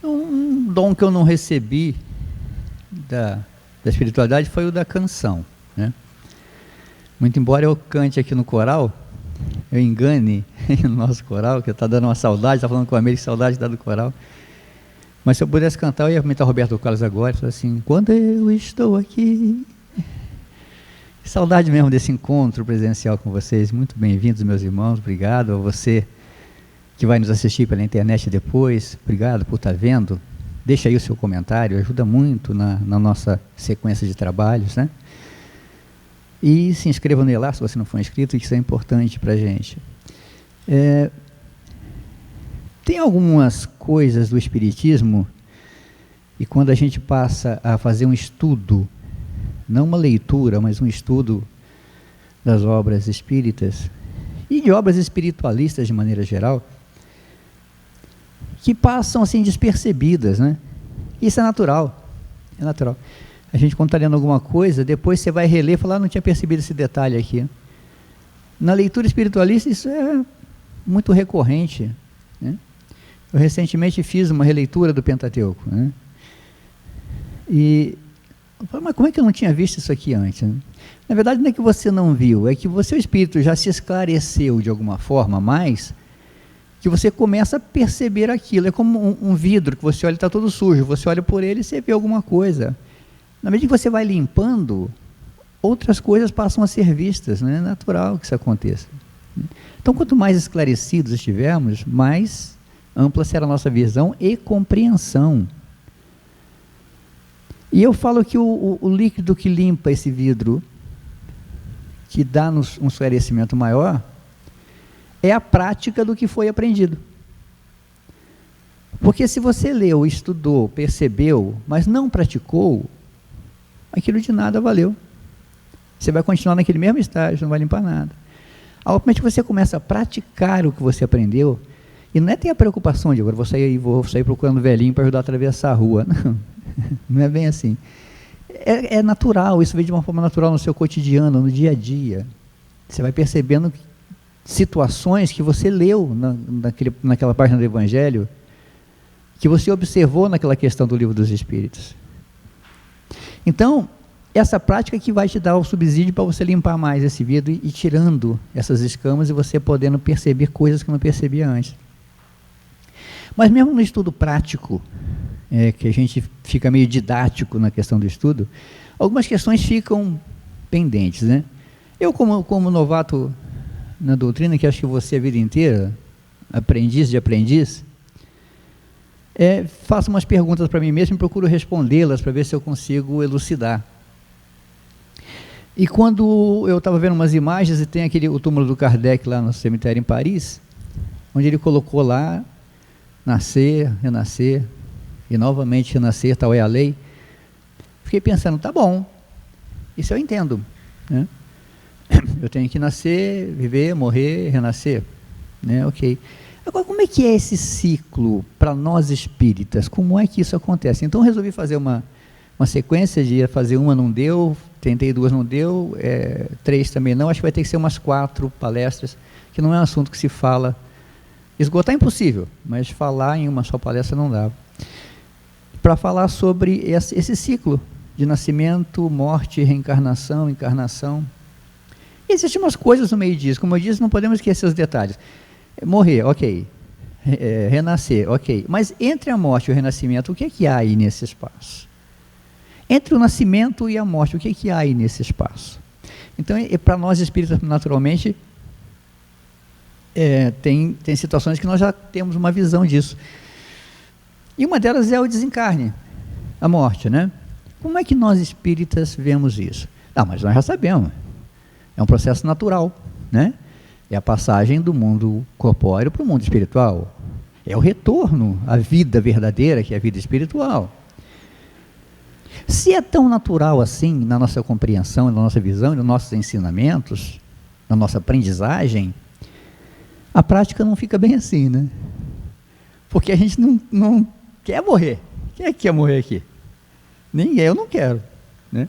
Um dom que eu não recebi da espiritualidade foi o da canção, né? Muito embora eu cante aqui no coral, eu engane no nosso coral, que está dando uma saudade, está falando com a Meire, saudade da do coral. Mas se eu pudesse cantar, eu ia comentar Roberto Carlos agora, falar assim, quando eu estou aqui. Saudade mesmo desse encontro presencial com vocês. Muito bem-vindos, meus irmãos. Obrigado a você que vai nos assistir pela internet depois. Obrigado por estar vendo. Deixa aí o seu comentário, ajuda muito na nossa sequência de trabalhos, né? E se inscreva no ELAR, se você não for inscrito, isso é importante para a gente. Tem algumas coisas do Espiritismo, e quando a gente passa a fazer um estudo, não uma leitura, mas um estudo das obras espíritas, e de obras espiritualistas de maneira geral, que passam assim despercebidas, né? Isso é natural, é natural. A gente, quando está lendo alguma coisa, depois você vai reler e falar, não tinha percebido esse detalhe aqui. Na leitura espiritualista, isso é muito recorrente, né? Eu recentemente fiz uma releitura do Pentateuco, né? E eu falei, mas como é que eu não tinha visto isso aqui antes, né? Na verdade, não é que você não viu, é que o seu espírito já se esclareceu de alguma forma mais, que você começa a perceber aquilo. É como um vidro que você olha e está todo sujo, você olha por ele e você vê alguma coisa. Na medida que você vai limpando, outras coisas passam a ser vistas, né? É natural que isso aconteça. Então, quanto mais esclarecidos estivermos, mais ampla será a nossa visão e compreensão. E eu falo que o líquido que limpa esse vidro, que dá-nos um esclarecimento maior, é a prática do que foi aprendido. Porque se você leu, estudou, percebeu, mas não praticou, aquilo de nada valeu. Você vai continuar naquele mesmo estágio, não vai limpar nada. Ao momento que você começa a praticar o que você aprendeu, e não é ter a preocupação de agora vou sair procurando velhinho para ajudar a atravessar a rua. Não, não é bem assim. É natural, isso vem de uma forma natural no seu cotidiano, no dia a dia. Você vai percebendo situações que você leu naquela página do Evangelho, que você observou naquela questão do Livro dos Espíritos. Então, essa prática que vai te dar o subsídio para você limpar mais esse vidro e tirando essas escamas e você podendo perceber coisas que não percebia antes. Mas mesmo no estudo prático, que a gente fica meio didático na questão do estudo, algumas questões ficam pendentes, né? Eu, como novato na doutrina, que acho que você a vida inteira, aprendiz de aprendiz, faço umas perguntas para mim mesmo e procuro respondê-las para ver se eu consigo elucidar. E quando eu estava vendo umas imagens, e tem o túmulo do Kardec lá no cemitério em Paris, onde ele colocou lá, nascer, renascer, e novamente renascer, tal é a lei. Fiquei pensando, tá bom, isso eu entendo, né? Eu tenho que nascer, viver, morrer, renascer, né? Ok. Agora, como é que é esse ciclo para nós espíritas? Como é que isso acontece? Então, resolvi fazer uma sequência de fazer uma, não deu, tentei duas, não deu, 3 também não, acho que vai ter que ser umas 4 palestras, que não é um assunto que se fala, esgotar é impossível, mas falar em uma só palestra não dá. Para falar sobre esse ciclo de nascimento, morte, reencarnação, encarnação. Existem umas coisas no meio disso, como eu disse, não podemos esquecer os detalhes. Morrer, ok. Renascer, ok. Mas entre a morte e o renascimento, o que é que há aí nesse espaço? Entre o nascimento e a morte, o que é que há aí nesse espaço? Então, para nós espíritas, naturalmente, tem situações que nós já temos uma visão disso. E uma delas é o desencarne, a morte, né? Como é que nós espíritas vemos isso? Mas nós já sabemos. É um processo natural, né? É a passagem do mundo corpóreo para o mundo espiritual. É o retorno à vida verdadeira, que é a vida espiritual. Se é tão natural assim, na nossa compreensão, na nossa visão, nos nossos ensinamentos, na nossa aprendizagem, a prática não fica bem assim, né? Porque a gente não quer morrer. Quem é que quer morrer aqui? Ninguém, eu não quero, né?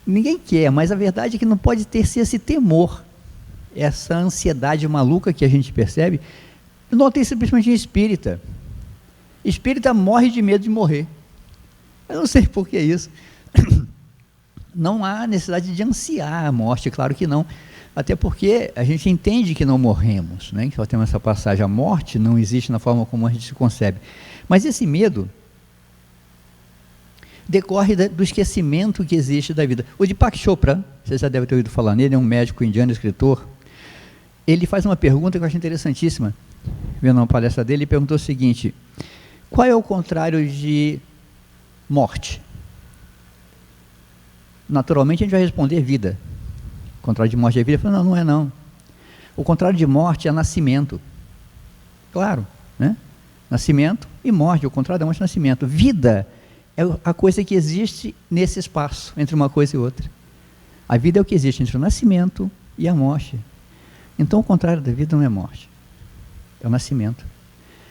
Ninguém quer, mas a verdade é que não pode ter esse temor, essa ansiedade maluca que a gente percebe. Eu notei isso principalmente em espírita. Espírita morre de medo de morrer. Eu não sei por que isso. Não há necessidade de ansiar a morte, claro que não. Até porque a gente entende que não morremos, né? Que só temos essa passagem, a morte não existe na forma como a gente se concebe. Mas esse medo decorre do esquecimento que existe da vida. O Deepak Chopra, você já deve ter ouvido falar nele, é um médico indiano, escritor. Ele faz uma pergunta que eu acho interessantíssima. Vendo uma palestra dele, ele perguntou o seguinte: qual é o contrário de morte? Naturalmente a gente vai responder vida. O contrário de morte é vida. Ele falou, não, não é não. O contrário de morte é nascimento. Claro, né? Nascimento e morte, o contrário da morte é nascimento. Vida é a coisa que existe nesse espaço, entre uma coisa e outra. A vida é o que existe entre o nascimento e a morte. Então o contrário da vida não é morte, é o nascimento.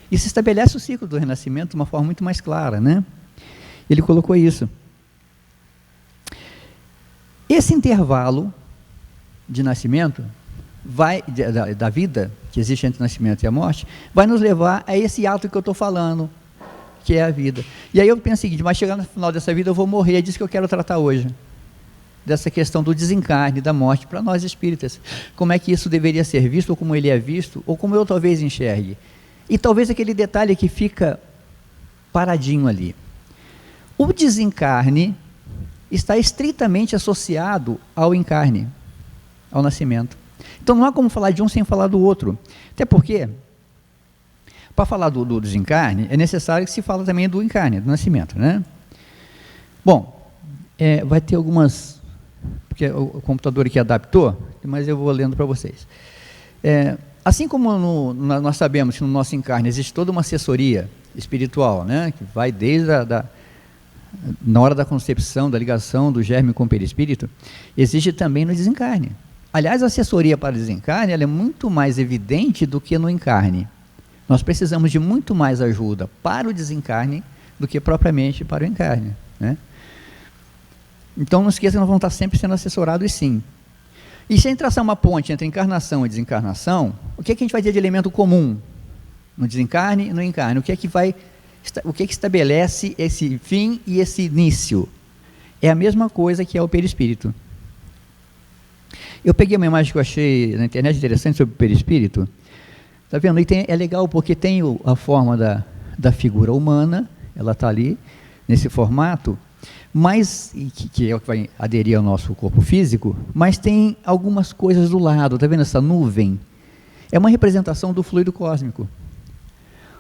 E se estabelece o ciclo do renascimento de uma forma muito mais clara, né? Ele colocou isso. Esse intervalo de nascimento, da vida que existe entre o nascimento e a morte, vai nos levar a esse ato que eu estou falando, que é a vida. E aí eu penso o seguinte, mas chegar no final dessa vida eu vou morrer, é disso que eu quero tratar hoje. Dessa questão do desencarne, da morte, para nós espíritas. Como é que isso deveria ser visto, ou como ele é visto, ou como eu talvez enxergue. E talvez aquele detalhe que fica paradinho ali. O desencarne está estritamente associado ao encarne, ao nascimento. Então não há como falar de um sem falar do outro. Até porque, para falar do desencarne, é necessário que se fale também do encarne, do nascimento, né? Bom, vai ter algumas, porque o computador aqui adaptou, mas eu vou lendo para vocês. Assim como nós sabemos que no nosso encarne existe toda uma assessoria espiritual, né, que vai desde na hora da concepção, da ligação do germe com o perispírito, existe também no desencarne. Aliás, a assessoria para o desencarne ela é muito mais evidente do que no encarne. Nós precisamos de muito mais ajuda para o desencarne do que propriamente para o encarne, né? Então não esqueça que nós vamos estar sempre sendo assessorados, sim. E sem traçar uma ponte entre encarnação e desencarnação, o que é que a gente vai ter de elemento comum no desencarne e no encarne? O que é que estabelece esse fim e esse início? É a mesma coisa que é o perispírito. Eu peguei uma imagem que eu achei na internet interessante sobre o perispírito. Está vendo? E é legal porque tem a forma da figura humana, ela está ali, nesse formato, mas, que é o que vai aderir ao nosso corpo físico, mas tem algumas coisas do lado. Está vendo essa nuvem? É uma representação do fluido cósmico.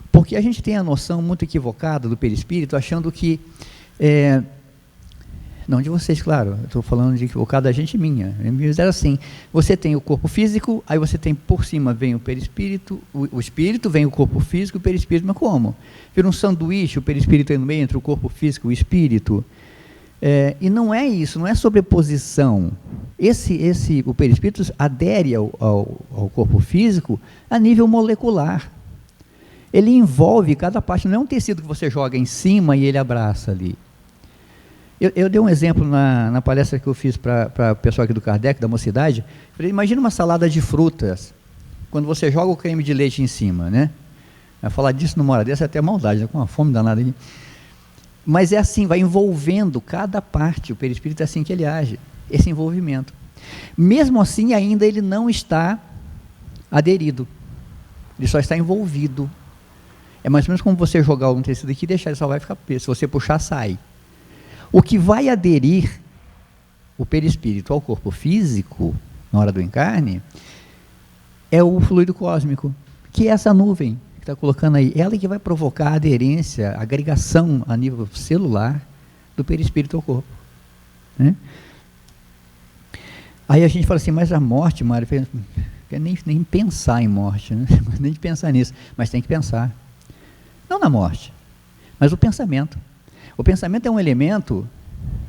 Porque a gente tem a noção muito equivocada do perispírito, achando que, não de vocês, claro, estou falando de equivocado da gente minha, me fizeram assim, você tem o corpo físico, aí você tem por cima, vem o perispírito, o espírito, vem o corpo físico e o perispírito, mas como? Vira um sanduíche, o perispírito aí no meio, entre o corpo físico e o espírito, e não é isso, não é sobreposição, o perispírito adere ao corpo físico a nível molecular. Ele envolve cada parte, não é um tecido que você joga em cima e ele abraça ali. Eu dei um exemplo na palestra que eu fiz para o pessoal aqui do Kardec, da Mocidade. Falei, imagina uma salada de frutas, quando você joga o creme de leite em cima, né? Vai falar disso numa hora dessa é até maldade, né? Com uma fome danada aqui. Mas é assim, vai envolvendo cada parte, o perispírito é assim que ele age, esse envolvimento. Mesmo assim, ainda ele não está aderido, ele só está envolvido. É mais ou menos como você jogar um tecido aqui e deixar, ele só vai ficar preso. Se você puxar, sai. O que vai aderir o perispírito ao corpo físico, na hora do encarne, é o fluido cósmico, que é essa nuvem que está colocando aí. Ela que vai provocar a aderência, a agregação a nível celular do perispírito ao corpo, né? Aí a gente fala assim, mas a morte, Mário, nem pensar em morte, né? Nem pensar nisso, mas tem que pensar. Não na morte, mas o pensamento. O pensamento é um elemento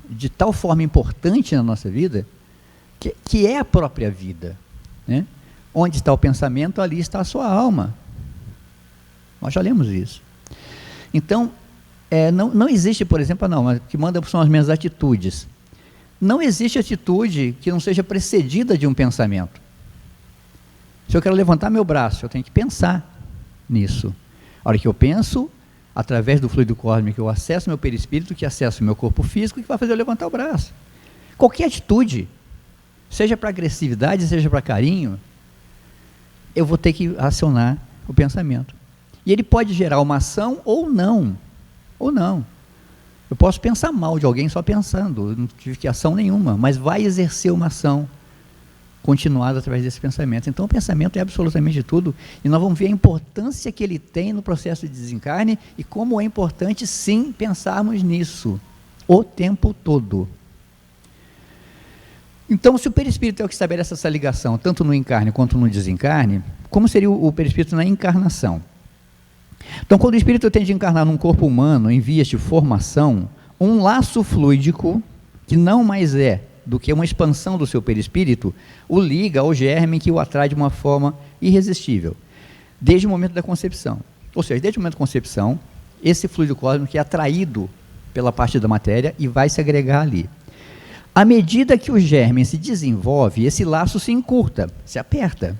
de tal forma importante na nossa vida, que é a própria vida, né? Onde está o pensamento, ali está a sua alma. Nós já lemos isso. Então, não existe, por exemplo, o que manda são as minhas atitudes. Não existe atitude que não seja precedida de um pensamento. Se eu quero levantar meu braço, eu tenho que pensar nisso. A hora que eu penso, através do fluido cósmico, eu acesso meu perispírito, que acessa o meu corpo físico, que vai fazer eu levantar o braço. Qualquer atitude, seja para agressividade, seja para carinho, eu vou ter que acionar o pensamento. E ele pode gerar uma ação ou não. Ou não. Eu posso pensar mal de alguém só pensando, não tive ação nenhuma, mas vai exercer uma ação continuada através desse pensamento. Então o pensamento é absolutamente tudo, e nós vamos ver a importância que ele tem no processo de desencarne, e como é importante sim pensarmos nisso, o tempo todo. Então, se o perispírito é o que estabelece essa ligação, tanto no encarne quanto no desencarne, como seria o perispírito na encarnação? Então, quando o espírito tem de encarnar num corpo humano em vias de formação, um laço fluídico, que não mais é do que uma expansão do seu perispírito, o liga ao germe que o atrai de uma forma irresistível, desde o momento da concepção. Ou seja, desde o momento da concepção, esse fluido cósmico é atraído pela parte da matéria e vai se agregar ali. À medida que o germe se desenvolve, esse laço se encurta, se aperta,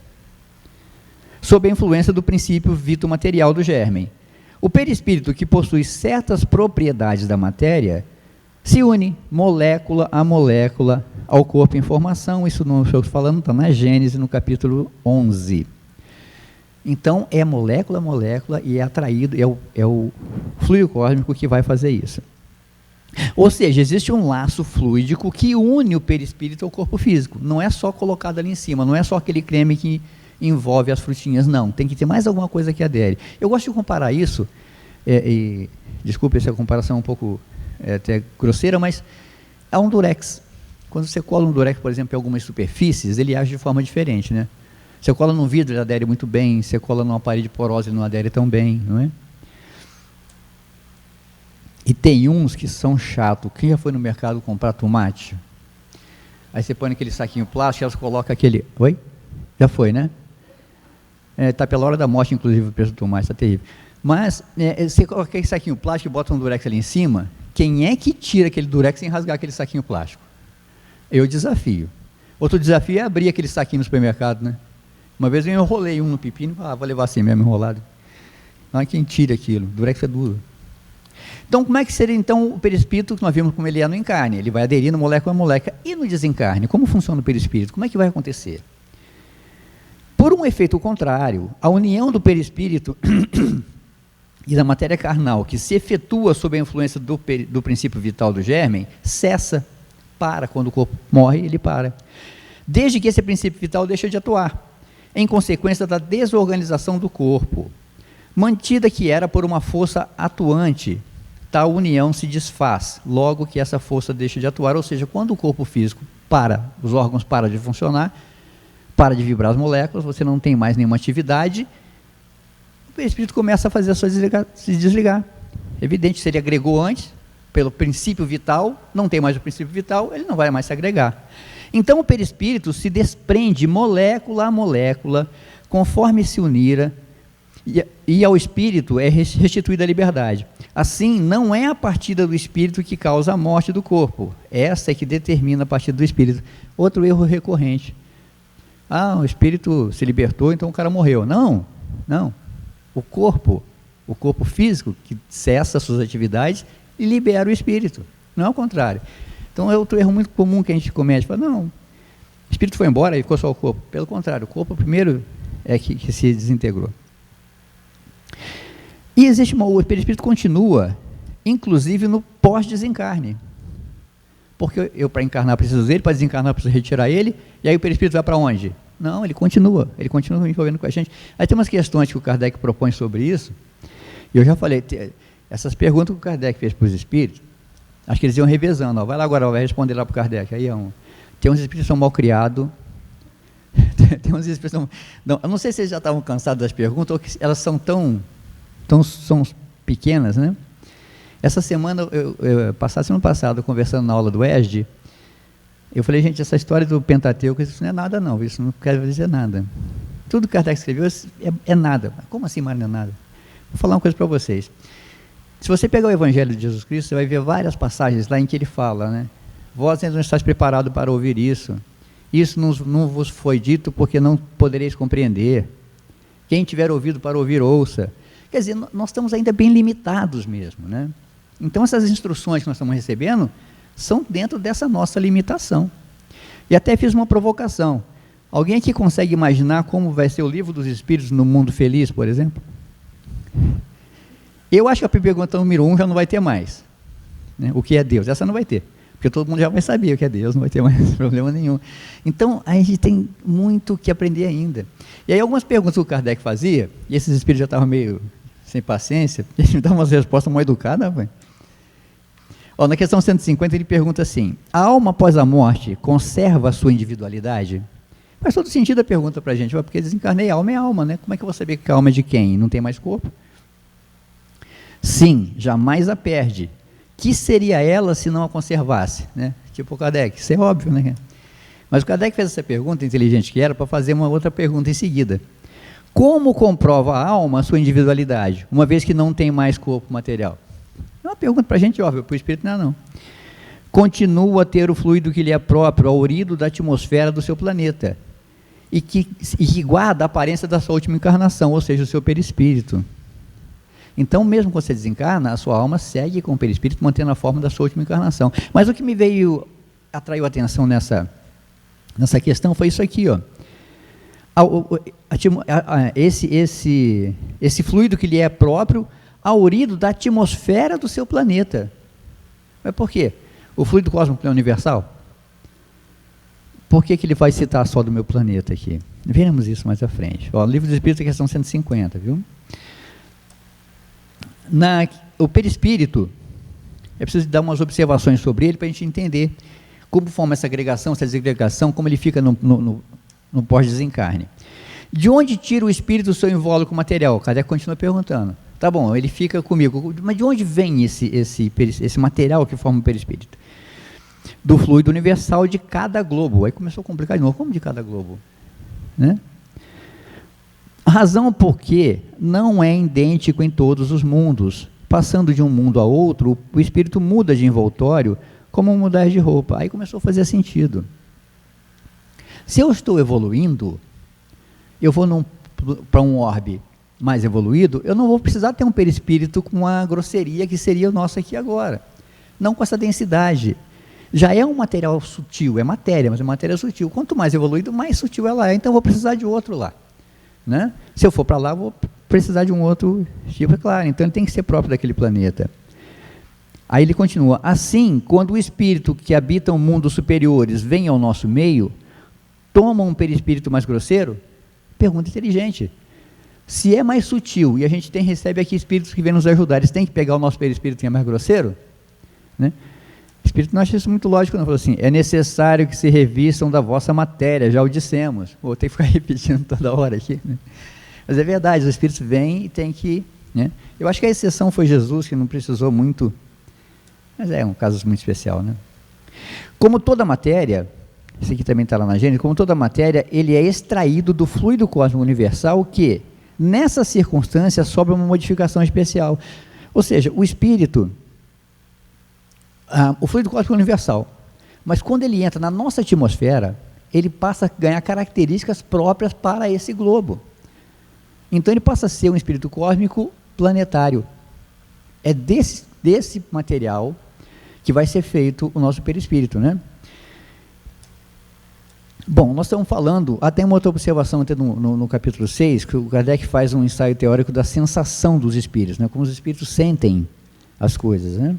sob a influência do princípio vito-material do germe. O perispírito, que possui certas propriedades da matéria, se une molécula a molécula ao corpo em formação. Isso não estou falando, está na Gênesis, no capítulo 11. Então, é molécula a molécula e é atraído, é o fluido cósmico que vai fazer isso. Ou seja, existe um laço fluídico que une o perispírito ao corpo físico. Não é só colocado ali em cima, não é só aquele creme que envolve as frutinhas, não. Tem que ter mais alguma coisa que adere. Eu gosto de comparar isso, desculpe essa comparação um pouco até grosseira, mas há um durex. Quando você cola um durex, por exemplo, em algumas superfícies, ele age de forma diferente, né? Você cola num vidro, ele adere muito bem. Você cola numa parede porosa, ele não adere tão bem, não é? E tem uns que são chatos. Quem já foi no mercado comprar tomate? Aí você põe naquele saquinho plástico, elas colocam aquele... Oi? Já foi, né? Está pela hora da morte, inclusive, o preço do tomate, está terrível. Mas você coloca aquele saquinho plástico e bota um durex ali em cima. Quem é que tira aquele durex sem rasgar aquele saquinho plástico? Eu desafio. Outro desafio é abrir aquele saquinho no supermercado, né? Uma vez eu enrolei um no pepino e falei, vou levar assim mesmo, enrolado. Não é quem tira aquilo, o durex é duro. Então, como é que seria então o perispírito, que nós vimos como ele é no encarne? Ele vai aderindo molécula a molécula. E no desencarne, como funciona o perispírito? Como é que vai acontecer? Por um efeito contrário, a união do perispírito e da matéria carnal, que se efetua sob a influência do princípio vital do germe, cessa, para. Quando o corpo morre, ele para. Desde que esse princípio vital deixa de atuar, em consequência da desorganização do corpo, mantida que era por uma força atuante, tal união se desfaz, logo que essa força deixa de atuar, ou seja, quando o corpo físico para, os órgãos param de funcionar, para de vibrar as moléculas, você não tem mais nenhuma atividade, o perispírito começa a fazer a sua se desligar. Evidente, se ele agregou antes, pelo princípio vital, não tem mais o princípio vital, ele não vai mais se agregar. Então o perispírito se desprende molécula a molécula, conforme se unira, e ao espírito é restituída a liberdade. Assim, não é a partida do espírito que causa a morte do corpo, essa é que determina a partida do espírito. Outro erro recorrente. O espírito se libertou, então o cara morreu. Não. O corpo físico, que cessa suas atividades, e libera o espírito. Não é o contrário. Então é outro erro muito comum que a gente comete. Fala, não, o espírito foi embora e ficou só o corpo. Pelo contrário, o corpo primeiro é que se desintegrou. E existe o perispírito continua, inclusive no pós-desencarne. Porque eu para encarnar preciso dele, para desencarnar preciso retirar ele, e aí o perispírito vai para onde? Não, ele continua envolvendo com a gente. Aí tem umas questões que o Kardec propõe sobre isso, e eu já falei, essas perguntas que o Kardec fez para os espíritos, acho que eles iam revezando, vai lá agora, vai responder lá para o Kardec. Aí tem uns espíritos que são mal criados, tem uns espíritos que são... Não, eu não sei se eles já estavam cansados das perguntas, ou que elas são são pequenas, né? Essa semana, semana passada, conversando na aula do ESD, eu falei, gente, essa história do Pentateuco, isso não é nada não, isso não quer dizer nada. Tudo que Kardec escreveu é nada. Como assim, Mário, não é nada? Vou falar uma coisa para vocês. Se você pegar o Evangelho de Jesus Cristo, você vai ver várias passagens lá em que ele fala, né? Vós ainda não estáis preparados para ouvir isso. Isso não vos foi dito porque não podereis compreender. Quem tiver ouvido para ouvir, ouça. Quer dizer, nós estamos ainda bem limitados mesmo, né? Então, essas instruções que nós estamos recebendo são dentro dessa nossa limitação. E até fiz uma provocação. Alguém aqui consegue imaginar como vai ser o livro dos Espíritos no mundo feliz, por exemplo? Eu acho que a pergunta número 1 já não vai ter mais, né? O que é Deus? Essa não vai ter, porque todo mundo já vai saber o que é Deus, não vai ter mais problema nenhum. Então, a gente tem muito que aprender ainda. E aí, algumas perguntas que o Kardec fazia, e esses espíritos já estavam meio sem paciência, e ele me dá umas respostas mais educadas, velho. Na questão 150, ele pergunta assim: a alma após a morte conserva a sua individualidade? Faz todo sentido a pergunta para a gente, porque desencarnei, alma é alma, né? Como é que eu vou saber que a alma é de quem? Não tem mais corpo? Sim, jamais a perde. Que seria ela se não a conservasse? Né? Tipo o Kardec, isso é óbvio, né? Mas o Kardec fez essa pergunta, inteligente que era, para fazer uma outra pergunta em seguida. Como comprova a alma a sua individualidade, uma vez que não tem mais corpo material? É uma pergunta para a gente óbvia, para o espírito não. Continua a ter o fluido que lhe é próprio, aurido da atmosfera do seu planeta, e que guarda a aparência da sua última encarnação, ou seja, o seu perispírito. Então, mesmo quando você desencarna, a sua alma segue com o perispírito, mantendo a forma da sua última encarnação. Mas o que me atraiu a atenção nessa questão foi isso aqui, ó. Esse fluido que lhe é próprio, aurido da atmosfera do seu planeta. Mas por quê? O fluido cósmico é universal? Por que ele vai citar só do meu planeta aqui? Veremos isso mais à frente. Ó, Livro dos Espíritos, questão 150, viu? O perispírito, é preciso dar umas observações sobre ele para a gente entender como forma essa agregação, essa desagregação, como ele fica no pós-desencarne. De onde tira o espírito o seu invólucro material? Kardec continua perguntando. Tá bom, ele fica comigo, mas de onde vem esse material que forma o perispírito? Do fluido universal de cada globo. Aí começou a complicar de novo. Como de cada globo? Né? A razão por que não é idêntico em todos os mundos. Passando de um mundo a outro, o espírito muda de envoltório como mudar de roupa. Aí começou a fazer sentido. Se eu estou evoluindo, eu vou para um orbe mais evoluído, eu não vou precisar ter um perispírito com a grosseria que seria o nosso aqui agora. Não com essa densidade. Já é um material sutil, é matéria, mas é matéria sutil. Quanto mais evoluído, mais sutil ela é. Então eu vou precisar de outro lá. Né? Se eu for para lá, vou precisar de um outro tipo, é claro. Então ele tem que ser próprio daquele planeta. Aí ele continua: assim, quando o espírito que habita mundos superiores vem ao nosso meio, toma um perispírito mais grosseiro? Pergunta inteligente. Se é mais sutil e a gente recebe aqui espíritos que vêm nos ajudar, eles têm que pegar o nosso perispírito que é mais grosseiro? Né? O espírito não acha isso muito lógico, não. Falou assim: é necessário que se revistam da vossa matéria, já o dissemos. Vou ter que ficar repetindo toda hora aqui. Né? Mas é verdade, os espíritos vêm e tem que... Né? Eu acho que a exceção foi Jesus, que não precisou muito, mas é um caso muito especial. Né? Como toda matéria, isso aqui também está lá na Gênesis, como toda matéria, ele é extraído do fluido cósmico universal que, nessa circunstância, sobra uma modificação especial. Ou seja, o espírito... o fluido cósmico é universal, mas quando ele entra na nossa atmosfera, ele passa a ganhar características próprias para esse globo. Então ele passa a ser um espírito cósmico planetário. É desse material que vai ser feito o nosso perispírito, né? Bom, nós estamos falando, até uma outra observação até no capítulo 6, que o Kardec faz um ensaio teórico da sensação dos espíritos, né? Como os espíritos sentem as coisas, né?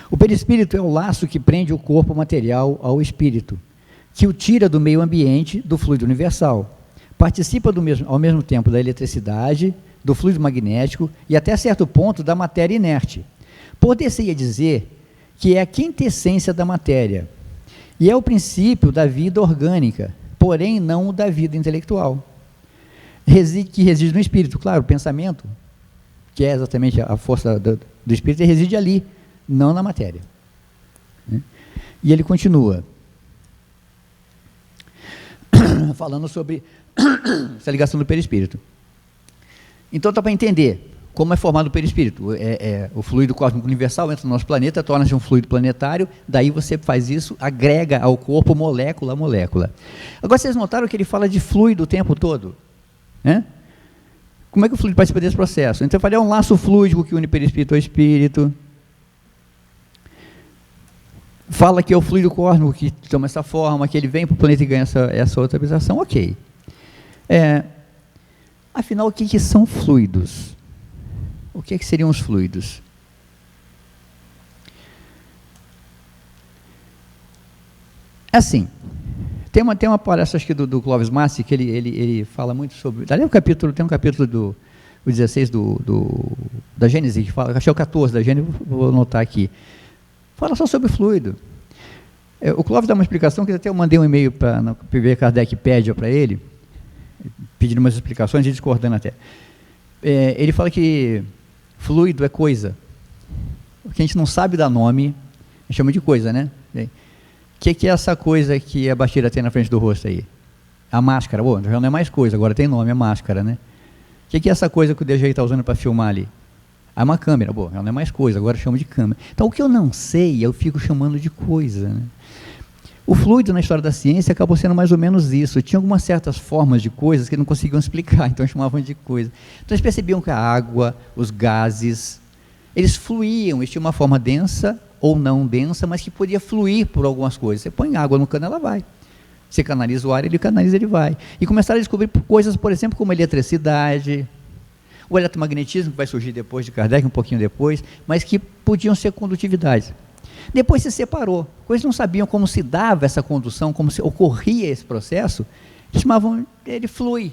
O perispírito é o laço que prende o corpo material ao espírito, que o tira do meio ambiente, do fluido universal. Participa ao mesmo tempo da eletricidade, do fluido magnético e até certo ponto da matéria inerte. Poder-se-ia dizer que é a quintessência da matéria e é o princípio da vida orgânica, porém não o da vida intelectual, que reside no espírito. Claro, o pensamento, que é exatamente a força do espírito, reside ali, não na matéria. E ele continua falando sobre essa ligação do perispírito. Então dá para entender como é formado o perispírito. O fluido cósmico universal entra no nosso planeta, torna-se um fluido planetário, daí você faz isso, agrega ao corpo molécula a molécula. Agora vocês notaram que ele fala de fluido o tempo todo? Né? Como é que o fluido participa desse processo? Então eu falei, é um laço fluídico que une perispírito ao espírito. Fala que é o fluido cósmico que toma essa forma, que ele vem para o planeta e ganha essa outra vibração, ok. Afinal, o que são fluidos? O que seriam os fluidos? Assim, tem uma palestra acho que do Clóvis Massi, que ele fala muito sobre... Tem um capítulo do 16 da Gênese, que fala, acho que é o 14 da Gênese, vou anotar aqui. Fala só sobre fluido. O Clóvis dá uma explicação, que até eu mandei um e-mail para a PV Kardecpédia para ele, pedindo umas explicações e discordando até. Ele fala que fluido é coisa. O que a gente não sabe dar nome, a gente chama de coisa, né? O que é essa coisa que a Bastira tem na frente do rosto aí? A máscara. Bom, já não é mais coisa, agora tem nome, é máscara, né? O que é essa coisa que o DJ está usando para filmar ali? É uma câmera. Bom, já não é mais coisa, agora eu chamo de câmera. Então, o que eu não sei, eu fico chamando de coisa, né? O fluido na história da ciência acabou sendo mais ou menos isso. Tinha algumas certas formas de coisas que não conseguiam explicar, então chamavam de coisa. Então eles percebiam que a água, os gases, eles fluíam, eles tinham uma forma densa ou não densa, mas que podia fluir por algumas coisas. Você põe água no cano, ela vai. Você canaliza o ar, ele canaliza, ele vai. E começaram a descobrir coisas, por exemplo, como a eletricidade, o eletromagnetismo, que vai surgir depois de Kardec, um pouquinho depois, mas que podiam ser condutividades. Depois se separou, eles não sabiam como se dava essa condução, como se ocorria esse processo, eles chamavam, ele flui.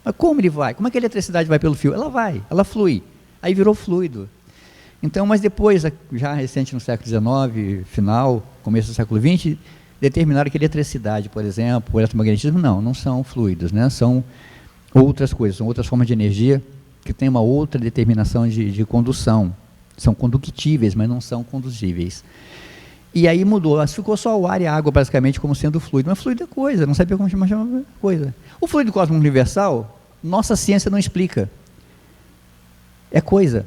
Mas como ele vai? Como é que a eletricidade vai pelo fio? Ela vai, ela flui. Aí virou fluido. Então, mas depois, já recente no século XIX, final, começo do século XX, determinaram que a eletricidade, por exemplo, o eletromagnetismo, não são fluidos, né? São outras coisas, são outras formas de energia que têm uma outra determinação de condução. São conductíveis, mas não são conduzíveis. E aí mudou, ficou só o ar e a água basicamente como sendo fluido, mas fluido é coisa, não sabia como chamar coisa. O fluido cósmico universal, nossa ciência não explica. É coisa,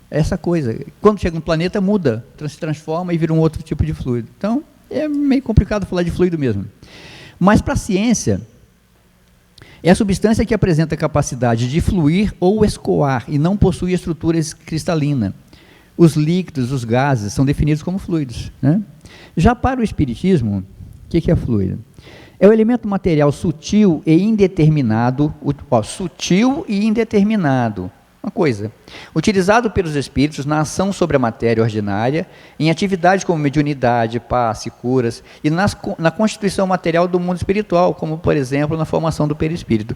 é essa coisa. Quando chega no planeta muda, se transforma e vira um outro tipo de fluido. Então, é meio complicado falar de fluido mesmo. Mas para a ciência, é a substância que apresenta a capacidade de fluir ou escoar e não possui estrutura cristalina. Os líquidos, os gases, são definidos como fluidos, né? Já para o espiritismo, o que é fluido? É o elemento material sutil e indeterminado, uma coisa, utilizado pelos espíritos na ação sobre a matéria ordinária, em atividades como mediunidade, passe, curas, e na constituição material do mundo espiritual, como, por exemplo, na formação do perispírito.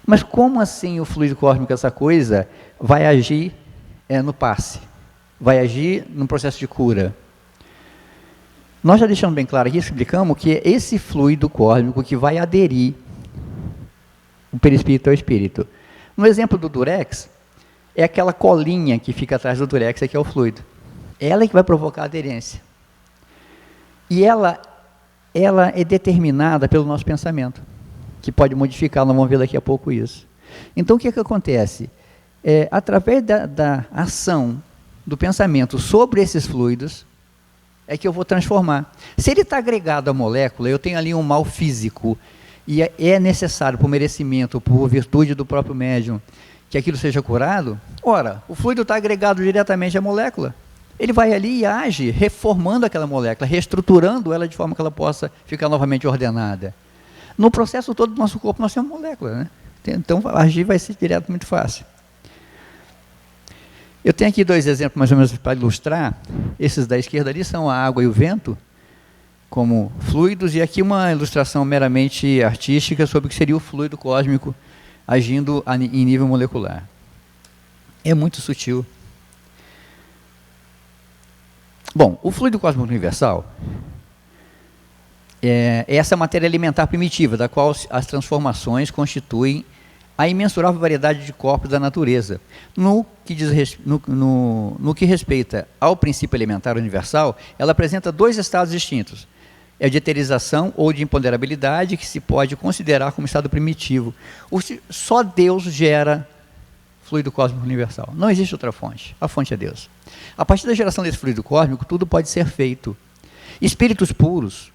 Mas como assim o fluido cósmico, essa coisa, vai agir no passe? Vai agir no processo de cura? Nós já deixamos bem claro aqui, explicamos que é esse fluido cósmico que vai aderir o perispírito ao espírito. No exemplo do durex, é aquela colinha que fica atrás do durex, que é o fluido. Ela é que vai provocar a aderência. E ela é determinada pelo nosso pensamento, que pode modificar, nós vamos ver daqui a pouco isso. Então, o que acontece? Através da ação do pensamento sobre esses fluidos, é que eu vou transformar. Se ele está agregado à molécula, eu tenho ali um mal físico, e é necessário, por merecimento, por virtude do próprio médium, que aquilo seja curado, ora, o fluido está agregado diretamente à molécula, ele vai ali e age, reformando aquela molécula, reestruturando ela de forma que ela possa ficar novamente ordenada. No processo todo do nosso corpo, nós temos molécula, né? Então, agir vai ser direto muito fácil. Eu tenho aqui dois exemplos, mais ou menos, para ilustrar. Esses da esquerda ali são a água e o vento, como fluidos, e aqui uma ilustração meramente artística sobre o que seria o fluido cósmico agindo em nível molecular. É muito sutil. Bom, o fluido cósmico universal é essa matéria alimentar primitiva, da qual as transformações constituem a imensurável variedade de corpos da natureza. No que respeita ao princípio elementar universal, ela apresenta dois estados distintos. É de eterização ou de imponderabilidade, que se pode considerar como estado primitivo. Só Deus gera fluido cósmico universal. Não existe outra fonte. A fonte é Deus. A partir da geração desse fluido cósmico, tudo pode ser feito. Espíritos puros,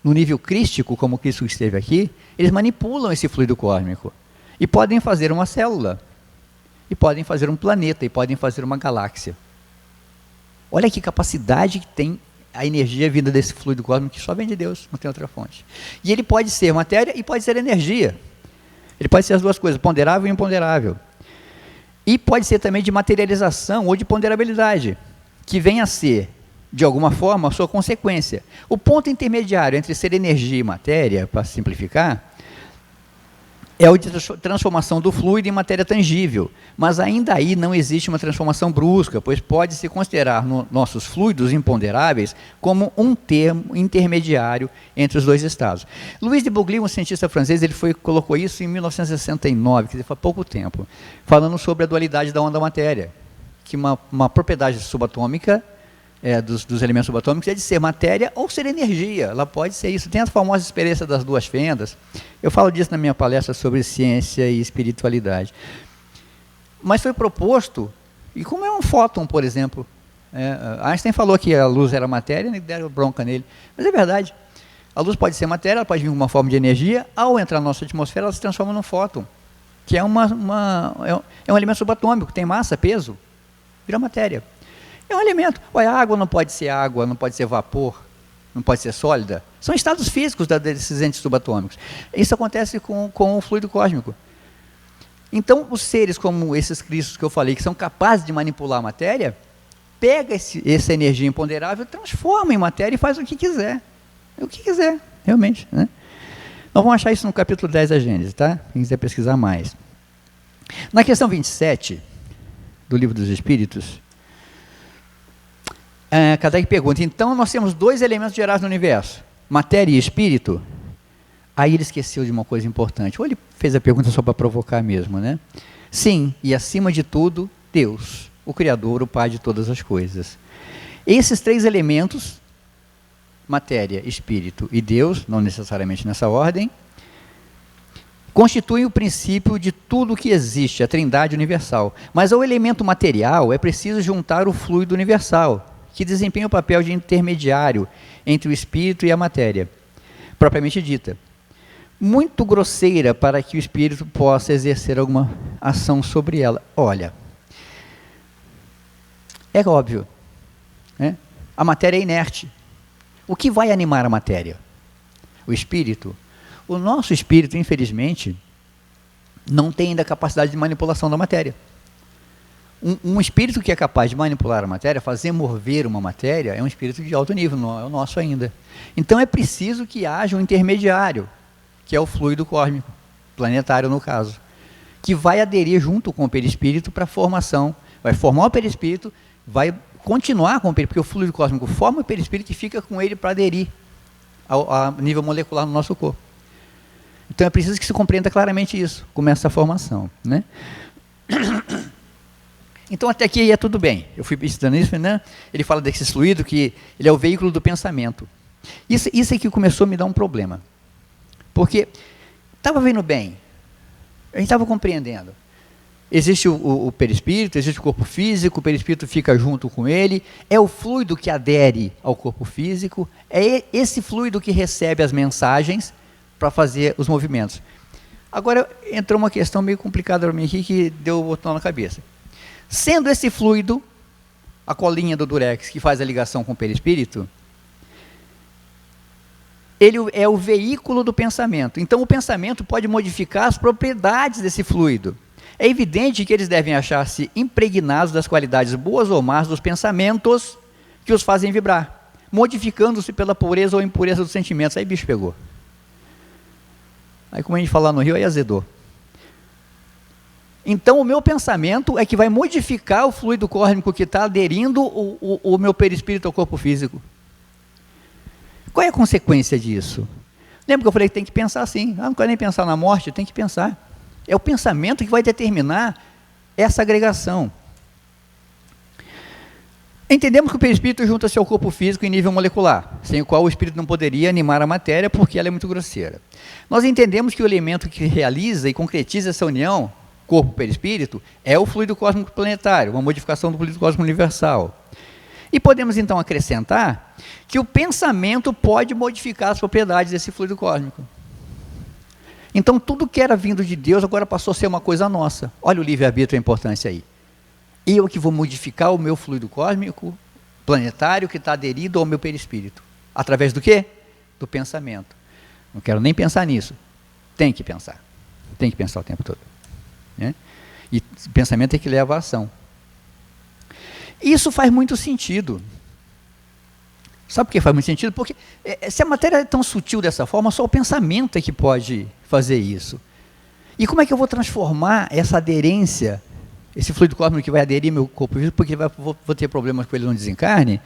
no nível crístico, como Cristo esteve aqui, eles manipulam esse fluido cósmico. E podem fazer uma célula. e podem fazer um planeta, e podem fazer uma galáxia. Olha que capacidade que tem a energia vinda desse fluido cósmico, que só vem de Deus, não tem outra fonte. E ele pode ser matéria e pode ser energia. Ele pode ser as duas coisas, ponderável e imponderável. E pode ser também de materialização ou de ponderabilidade, que vem a ser, de alguma forma, a sua consequência. O ponto intermediário entre ser energia e matéria, para simplificar, é o de transformação do fluido em matéria tangível, mas ainda aí não existe uma transformação brusca, pois pode-se considerar nossos fluidos imponderáveis como um termo intermediário entre os dois estados. Louis de Broglie, um cientista francês, colocou isso em 1969, quer dizer, faz pouco tempo, falando sobre a dualidade da onda-matéria, que uma propriedade subatômica dos elementos subatômicos é de ser matéria ou ser energia. Ela pode ser isso. Tem a famosa experiência das duas fendas. Eu falo disso na minha palestra sobre ciência e espiritualidade. Mas foi proposto, e como é um fóton, por exemplo, Einstein falou que a luz era matéria e deram bronca nele. Mas é verdade. A luz pode ser matéria, ela pode vir com uma forma de energia. Ao entrar na nossa atmosfera, ela se transforma num fóton, que é um elemento subatômico, tem massa, peso, vira matéria. É um elemento. Olha, a água não pode ser vapor, não pode ser sólida. São estados físicos desses entes subatômicos. Isso acontece com o fluido cósmico. Então, os seres como esses cristos que eu falei, que são capazes de manipular a matéria, pega essa energia imponderável, transforma em matéria e faz o que quiser. O que quiser, realmente. Né? Nós vamos achar isso no capítulo 10 da Gênesis, tá? Quem quiser pesquisar mais. Na questão 27 do Livro dos Espíritos, Kardec pergunta, então nós temos dois elementos gerais no universo, matéria e espírito? Aí ele esqueceu de uma coisa importante, ou ele fez a pergunta só para provocar mesmo, né? Sim, e acima de tudo, Deus, o Criador, o Pai de todas as coisas. Esses três elementos, matéria, espírito e Deus, não necessariamente nessa ordem, constituem o princípio de tudo que existe, a trindade universal. Mas ao elemento material é preciso juntar o fluido universal, que desempenha o papel de intermediário entre o espírito e a matéria, propriamente dita. Muito grosseira para que o espírito possa exercer alguma ação sobre ela. Olha, é óbvio, né? A matéria é inerte. O que vai animar a matéria? O espírito. O nosso espírito, infelizmente, não tem ainda a capacidade de manipulação da matéria. Um espírito que é capaz de manipular a matéria, fazer mover uma matéria, é um espírito de alto nível, não é o nosso ainda. Então é preciso que haja um intermediário, que é o fluido cósmico, planetário no caso, que vai aderir junto com o perispírito para a formação, vai formar o perispírito, vai continuar com o perispírito, porque o fluido cósmico forma o perispírito e fica com ele para aderir ao nível molecular no nosso corpo. Então é preciso que se compreenda claramente isso, começa a formação, né? Então até aqui ia tudo bem, eu fui estudando isso, né? Ele fala desse fluido, que ele é o veículo do pensamento. Isso aqui começou a me dar um problema, porque estava vendo bem, a gente estava compreendendo. Existe o perispírito, existe o corpo físico, o perispírito fica junto com ele, é o fluido que adere ao corpo físico, é esse fluido que recebe as mensagens para fazer os movimentos. Agora entrou uma questão meio complicada para mim aqui, que deu o botão na cabeça. Sendo esse fluido, a colinha do durex que faz a ligação com o perispírito, ele é o veículo do pensamento. Então o pensamento pode modificar as propriedades desse fluido. É evidente que eles devem achar-se impregnados das qualidades boas ou más dos pensamentos que os fazem vibrar, modificando-se pela pureza ou impureza dos sentimentos. Aí bicho pegou. Aí como a gente fala no Rio, aí azedou. Então o meu pensamento é que vai modificar o fluido cósmico que está aderindo o meu perispírito ao corpo físico. Qual é a consequência disso? Lembra que eu falei que tem que pensar assim? Não quero nem pensar na morte, tem que pensar. É o pensamento que vai determinar essa agregação. Entendemos que o perispírito junta-se ao corpo físico em nível molecular, sem o qual o espírito não poderia animar a matéria, porque ela é muito grosseira. Nós entendemos que o elemento que realiza e concretiza essa união, corpo-perispírito, é o fluido cósmico planetário, uma modificação do fluido cósmico universal. E podemos então acrescentar que o pensamento pode modificar as propriedades desse fluido cósmico. Então, tudo que era vindo de Deus agora passou a ser uma coisa nossa. Olha o livre-arbítrio, a importância aí. Eu que vou modificar o meu fluido cósmico planetário que está aderido ao meu perispírito. Através do quê? Do pensamento. Não quero nem pensar nisso. Tem que pensar. Tem que pensar o tempo todo. Né? E pensamento é que leva à ação. Isso faz muito sentido. Sabe por que faz muito sentido? Porque se a matéria é tão sutil dessa forma, só o pensamento é que pode fazer isso. E como é que eu vou transformar essa aderência, esse fluido cósmico que vai aderir ao meu corpo físico, porque vou ter problemas com ele no desencarne,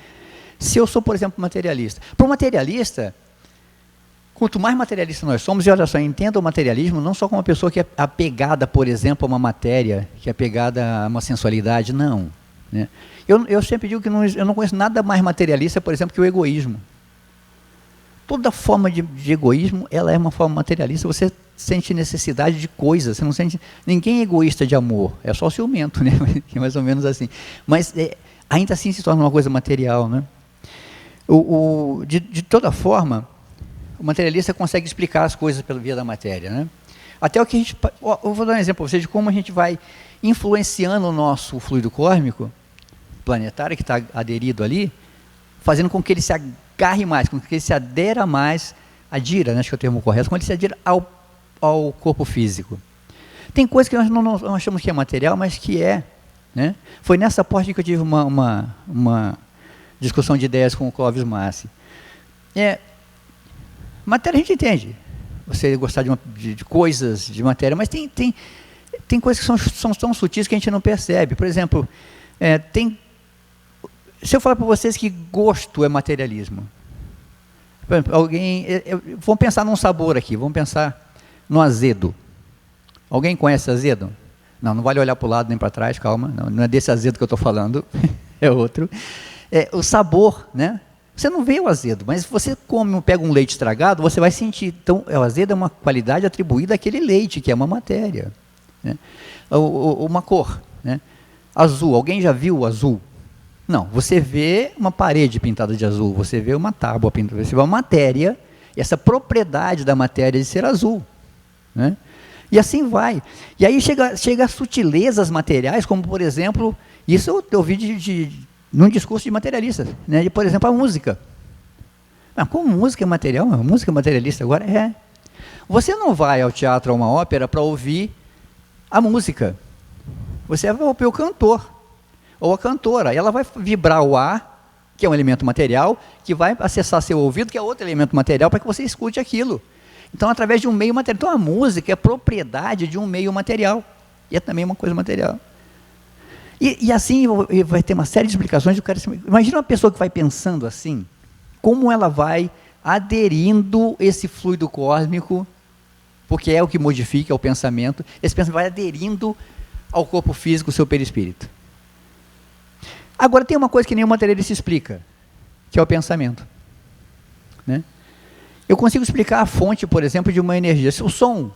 se eu sou, por exemplo, materialista? Para o materialista, quanto mais materialista nós somos, e olha só, entenda o materialismo não só como uma pessoa que é apegada, por exemplo, a uma matéria, que é apegada a uma sensualidade, não. Né? Eu sempre digo que eu não conheço nada mais materialista, por exemplo, que o egoísmo. Toda forma de egoísmo, ela é uma forma materialista. Você sente necessidade de coisas, você não sente... Ninguém é egoísta de amor, é só ciumento, né? É mais ou menos assim. Mas ainda assim se torna uma coisa material, né? De toda forma, o materialista consegue explicar as coisas pela via da matéria, né? Até o que a gente... Eu vou dar um exemplo para vocês de como a gente vai influenciando o nosso fluido cósmico planetário, que está aderido ali, fazendo com que ele se agarre mais, com que ele se adera mais, adira, né, acho que é o termo correto, com que ele se adira ao corpo físico. Tem coisas que nós não achamos que é material, mas que é. Né? Foi nessa parte que eu tive uma discussão de ideias com o Clóvis Massi. Matéria a gente entende, você gostar de coisas, de matéria, mas tem coisas que são tão sutis que a gente não percebe. Por exemplo, se eu falar para vocês que gosto é materialismo, por exemplo, vamos pensar num sabor aqui, vamos pensar no azedo. Alguém conhece azedo? Não vale olhar para o lado nem para trás, calma, não é desse azedo que eu estou falando, é outro. O sabor, né? Você não vê o azedo, mas se você pega um leite estragado, você vai sentir. Então, o azedo é uma qualidade atribuída àquele leite, que é uma matéria. Né? Uma cor, né? Azul, alguém já viu o azul? Não, você vê uma parede pintada de azul, você vê uma tábua pintada, você vê uma matéria, essa propriedade da matéria de ser azul. Né? E assim vai. E aí chega a sutilezas materiais, como por exemplo, isso eu vi num discurso de materialistas, né? Por exemplo, a música. Como música é material? A música é materialista agora? É. Você não vai ao teatro ou a uma ópera para ouvir a música. Você vai ouvir o cantor ou a cantora. Ela vai vibrar o ar, que é um elemento material, que vai acessar seu ouvido, que é outro elemento material, para que você escute aquilo. Então, através de um meio material. Então, a música é propriedade de um meio material. E é também uma coisa material. E assim vai ter uma série de explicações. Imagina uma pessoa que vai pensando assim, como ela vai aderindo esse fluido cósmico, porque é o que modifica o pensamento, esse pensamento vai aderindo ao corpo físico, o seu perispírito. Agora, tem uma coisa que nenhum materialista explica, que é o pensamento. Né? Eu consigo explicar a fonte, por exemplo, de uma energia. O som,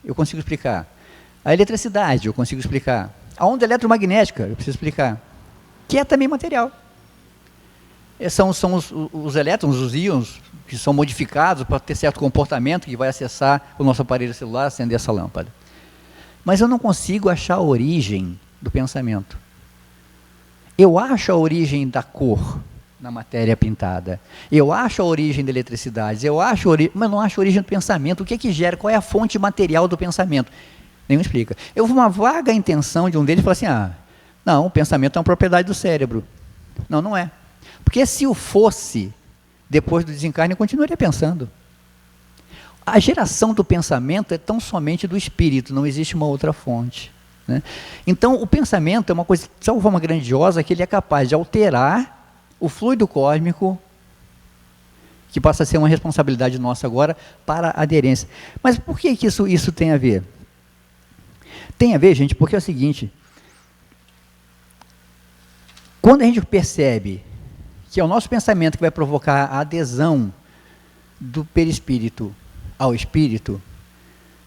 eu consigo explicar. A eletricidade, eu consigo explicar. A onda eletromagnética, eu preciso explicar. Que é também material. São os elétrons, os íons, que são modificados para ter certo comportamento que vai acessar o nosso aparelho celular, acender essa lâmpada. Mas eu não consigo achar a origem do pensamento. Eu acho a origem da cor na matéria pintada. Eu acho a origem da eletricidade. Mas não acho a origem do pensamento. O que é que gera? Qual é a fonte material do pensamento? Nenhum explica. Eu vi uma vaga intenção de um deles e falei assim, não, o pensamento é uma propriedade do cérebro. Não é. Porque se o fosse, depois do desencarne, eu continuaria pensando. A geração do pensamento é tão somente do espírito, não existe uma outra fonte. Né? Então, o pensamento é uma coisa, de uma forma grandiosa, que ele é capaz de alterar o fluido cósmico, que passa a ser uma responsabilidade nossa agora, para a aderência. Mas por que isso tem a ver? Tem a ver, gente, porque é o seguinte, quando a gente percebe que é o nosso pensamento que vai provocar a adesão do perispírito ao espírito,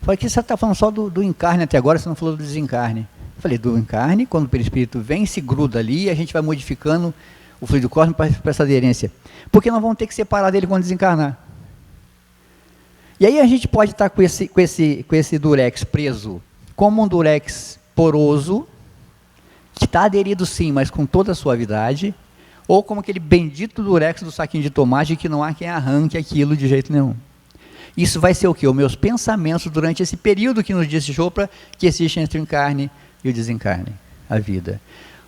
falei que você está falando só do encarne até agora, você não falou do desencarne. Falei, do encarne, quando o perispírito vem, se gruda ali, a gente vai modificando o fluido cósmico para essa aderência. Porque nós vamos ter que separar dele quando desencarnar. E aí a gente pode estar com esse durex preso como um durex poroso, que está aderido sim, mas com toda a suavidade, ou como aquele bendito durex do saquinho de tomate que não há quem arranque aquilo de jeito nenhum. Isso vai ser o quê? Os meus pensamentos durante esse período que nos disse Chopra, que existe entre o encarne e o desencarne, a vida.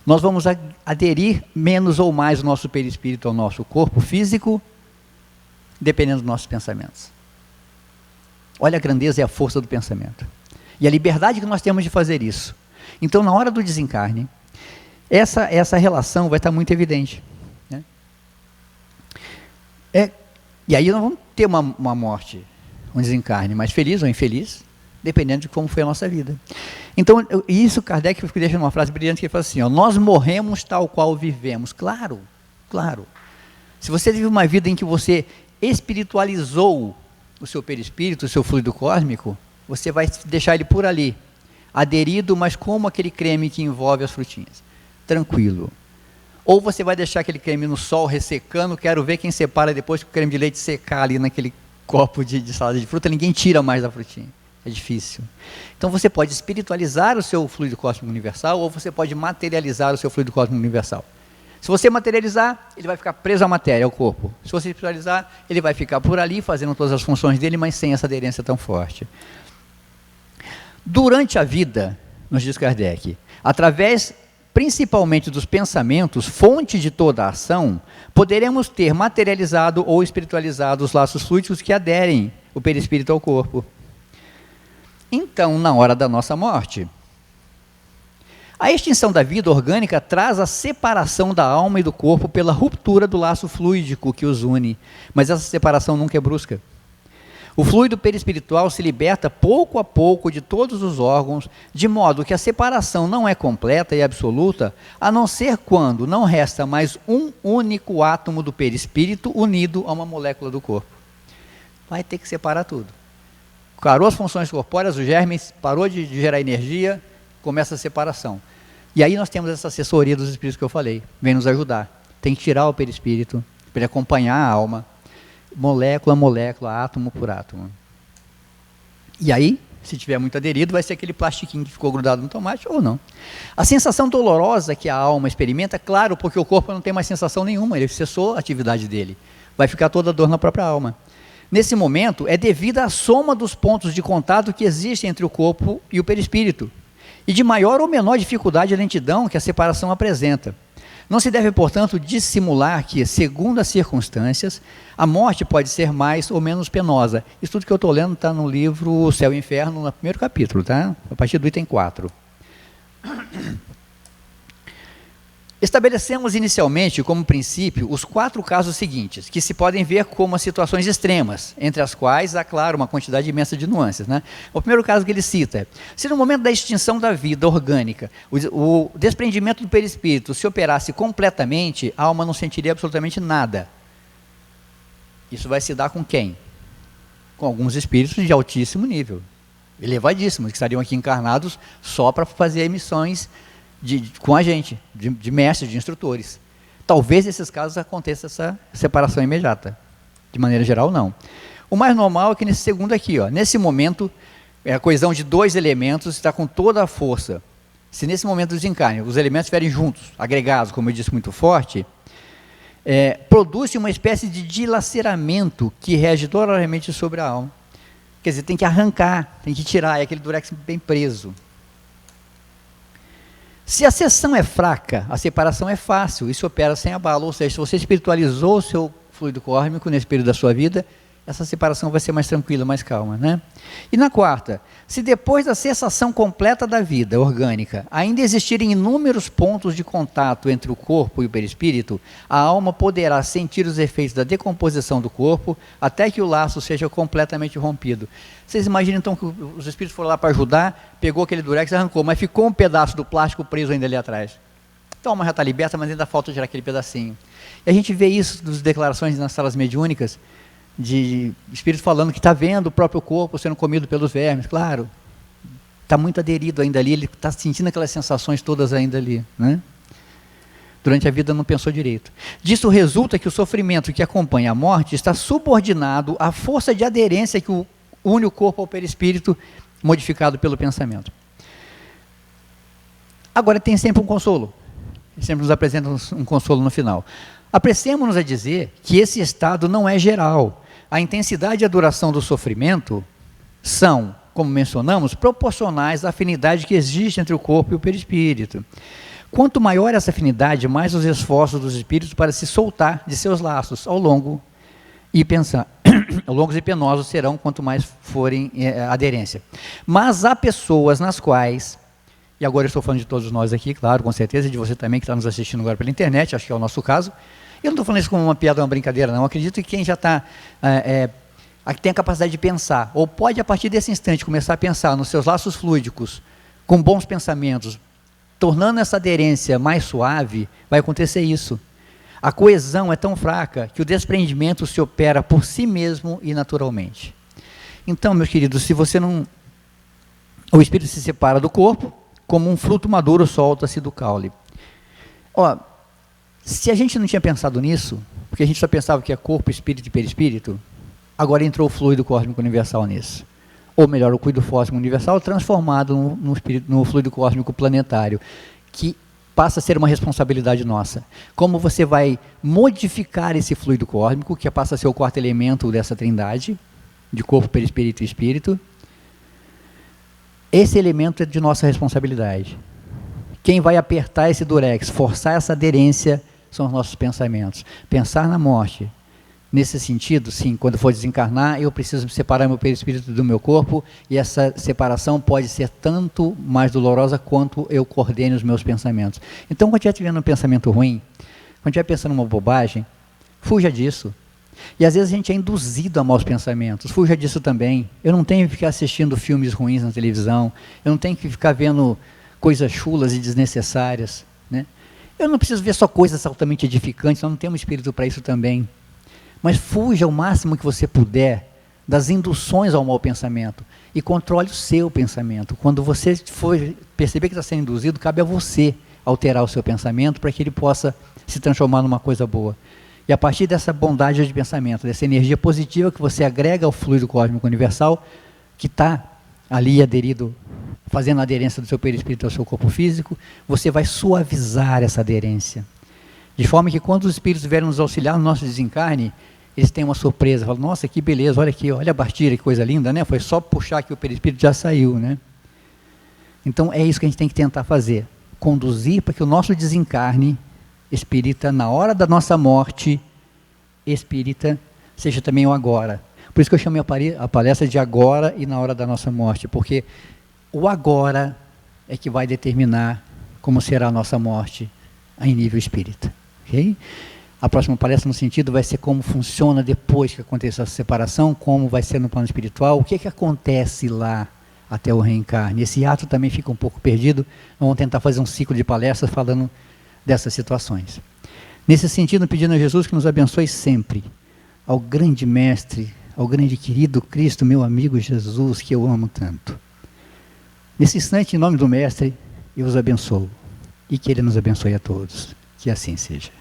Nós vamos aderir menos ou mais o nosso perispírito ao nosso corpo físico, dependendo dos nossos pensamentos. Olha a grandeza e a força do pensamento. E a liberdade que nós temos de fazer isso. Então, na hora do desencarne, essa relação vai estar muito evidente. Né? E aí nós vamos ter uma morte, um desencarne mais feliz ou infeliz, dependendo de como foi a nossa vida. Então, isso Kardec deixa numa frase brilhante que ele fala assim, ó, nós morremos tal qual vivemos. Claro, claro. Se você vive uma vida em que você espiritualizou o seu perispírito, o seu fluido cósmico, você vai deixar ele por ali, aderido, mas como aquele creme que envolve as frutinhas, tranquilo. Ou você vai deixar aquele creme no sol ressecando, quero ver quem separa depois que o creme de leite secar ali naquele copo de salada de fruta, ninguém tira mais da frutinha, é difícil. Então você pode espiritualizar o seu fluido cósmico universal, ou você pode materializar o seu fluido cósmico universal. Se você materializar, ele vai ficar preso à matéria, ao corpo. Se você espiritualizar, ele vai ficar por ali, fazendo todas as funções dele, mas sem essa aderência tão forte. Durante a vida, nos diz Kardec, através principalmente dos pensamentos, fonte de toda a ação, poderemos ter materializado ou espiritualizado os laços fluídicos que aderem o perispírito ao corpo. Então, na hora da nossa morte, a extinção da vida orgânica traz a separação da alma e do corpo pela ruptura do laço fluídico que os une, mas essa separação nunca é brusca. O fluido perispiritual se liberta pouco a pouco de todos os órgãos, de modo que a separação não é completa e absoluta, a não ser quando não resta mais um único átomo do perispírito unido a uma molécula do corpo. Vai ter que separar tudo. Parou as funções corpóreas, os germes, parou de gerar energia, começa a separação. E aí nós temos essa assessoria dos espíritos que eu falei, vem nos ajudar. Tem que tirar o perispírito, para ele acompanhar a alma, molécula a molécula, átomo por átomo. E aí, se tiver muito aderido, vai ser aquele plastiquinho que ficou grudado no tomate ou não. A sensação dolorosa que a alma experimenta, claro, porque o corpo não tem mais sensação nenhuma, ele cessou a atividade dele. Vai ficar toda a dor na própria alma. Nesse momento, é devida à soma dos pontos de contato que existem entre o corpo e o perispírito, e de maior ou menor dificuldade e lentidão que a separação apresenta. Não se deve, portanto, dissimular que, segundo as circunstâncias, a morte pode ser mais ou menos penosa. Isso tudo que eu estou lendo está no livro O Céu e o Inferno, no primeiro capítulo, tá? A partir do item 4. Estabelecemos inicialmente como princípio os 4 casos seguintes, que se podem ver como situações extremas, entre as quais há, claro, uma quantidade imensa de nuances. Né? O primeiro caso que ele cita, se no momento da extinção da vida orgânica, o desprendimento do perispírito se operasse completamente, a alma não sentiria absolutamente nada. Isso vai se dar com quem? Com alguns espíritos de altíssimo nível, elevadíssimos, que estariam aqui encarnados só para fazer emissões com a gente, de mestres, de instrutores. Talvez nesses casos aconteça essa separação imediata. De maneira geral, não. O mais normal é que nesse segundo aqui, ó, nesse momento, a coesão de 2 elementos está com toda a força. Se nesse momento do desencarne, os elementos estiverem juntos, agregados, como eu disse, muito forte, produz-se uma espécie de dilaceramento que rege dolorosamente sobre a alma. Quer dizer, tem que arrancar, tem que tirar, é aquele durex bem preso. Se a seção é fraca, a separação é fácil, isso opera sem abalo, ou seja, se você espiritualizou o seu fluido cósmico nesse período da sua vida, essa separação vai ser mais tranquila, mais calma, né? E na quarta, se depois da cessação completa da vida orgânica, ainda existirem inúmeros pontos de contato entre o corpo e o perispírito, a alma poderá sentir os efeitos da decomposição do corpo, até que o laço seja completamente rompido. Vocês imaginam então que os espíritos foram lá para ajudar, pegou aquele durex e arrancou, mas ficou um pedaço do plástico preso ainda ali atrás. Então a alma já está liberta, mas ainda falta tirar aquele pedacinho. E a gente vê isso nas declarações nas salas mediúnicas, de espírito falando que está vendo o próprio corpo sendo comido pelos vermes, claro, está muito aderido ainda ali, ele está sentindo aquelas sensações todas ainda ali, né? Durante a vida não pensou direito. Disso resulta que o sofrimento que acompanha a morte está subordinado à força de aderência que o une o corpo ao perispírito, modificado pelo pensamento. Agora tem sempre um consolo. Ele sempre nos apresenta um consolo no final. Apressemo-nos a dizer que esse estado não é geral. A intensidade e a duração do sofrimento são, como mencionamos, proporcionais à afinidade que existe entre o corpo e o perispírito. Quanto maior essa afinidade, mais os esforços dos espíritos para se soltar de seus laços longos e penosos serão, quanto mais forem a aderência. Mas há pessoas nas quais, e agora eu estou falando de todos nós aqui, claro, com certeza, e de você também que está nos assistindo agora pela internet, acho que é o nosso caso. Eu não estou falando isso como uma piada ou uma brincadeira, não. Eu acredito que quem já está, tem a capacidade de pensar, ou pode, a partir desse instante, começar a pensar nos seus laços fluídicos, com bons pensamentos, tornando essa aderência mais suave, vai acontecer isso. A coesão é tão fraca que o desprendimento se opera por si mesmo e naturalmente. Então, meus queridos, se você não... O espírito se separa do corpo, como um fruto maduro solta-se do caule. Se a gente não tinha pensado nisso, porque a gente só pensava que é corpo, espírito e perispírito, agora entrou o fluido cósmico universal nisso. Ou melhor, o fluido cósmico universal transformado no fluido cósmico planetário, que passa a ser uma responsabilidade nossa. Como você vai modificar esse fluido cósmico, que passa a ser o quarto elemento dessa trindade, de corpo, perispírito e espírito, esse elemento é de nossa responsabilidade. Quem vai apertar esse durex, forçar essa aderência, são os nossos pensamentos. Pensar na morte. Nesse sentido, sim, quando for desencarnar, eu preciso separar meu perispírito do meu corpo, e essa separação pode ser tanto mais dolorosa quanto eu coordene os meus pensamentos. Então, quando estiver tendo um pensamento ruim, quando estiver pensando uma bobagem, fuja disso. E às vezes a gente é induzido a maus pensamentos, fuja disso também. Eu não tenho que ficar assistindo filmes ruins na televisão, eu não tenho que ficar vendo coisas chulas e desnecessárias, né? Eu não preciso ver só coisas altamente edificantes, nós não temos espírito para isso também. Mas fuja o máximo que você puder das induções ao mau pensamento e controle o seu pensamento. Quando você for perceber que está sendo induzido, cabe a você alterar o seu pensamento para que ele possa se transformar numa coisa boa. E a partir dessa bondade de pensamento, dessa energia positiva que você agrega ao fluido cósmico universal, que está ali aderido, fazendo a aderência do seu perispírito ao seu corpo físico, você vai suavizar essa aderência. De forma que quando os espíritos vierem nos auxiliar no nosso desencarne, eles têm uma surpresa, falam, nossa, que beleza, olha aqui, olha a Bastira, que coisa linda, né? Foi só puxar que o perispírito já saiu, né? Então é isso que a gente tem que tentar fazer, conduzir para que o nosso desencarne espírita, na hora da nossa morte espírita, seja também o agora. Por isso que eu chamei a palestra de agora e na hora da nossa morte, porque o agora é que vai determinar como será a nossa morte em nível espírita. Okay? A próxima palestra no sentido vai ser como funciona depois que aconteça essa separação, como vai ser no plano espiritual, o que acontece lá até o reencarne. Esse ato também fica um pouco perdido, vamos tentar fazer um ciclo de palestras falando dessas situações. Nesse sentido, pedindo a Jesus que nos abençoe sempre, ao grande mestre, ao grande querido Cristo, meu amigo Jesus, que eu amo tanto. Nesse instante, em nome do mestre, eu os abençoo, e que ele nos abençoe a todos, que assim seja.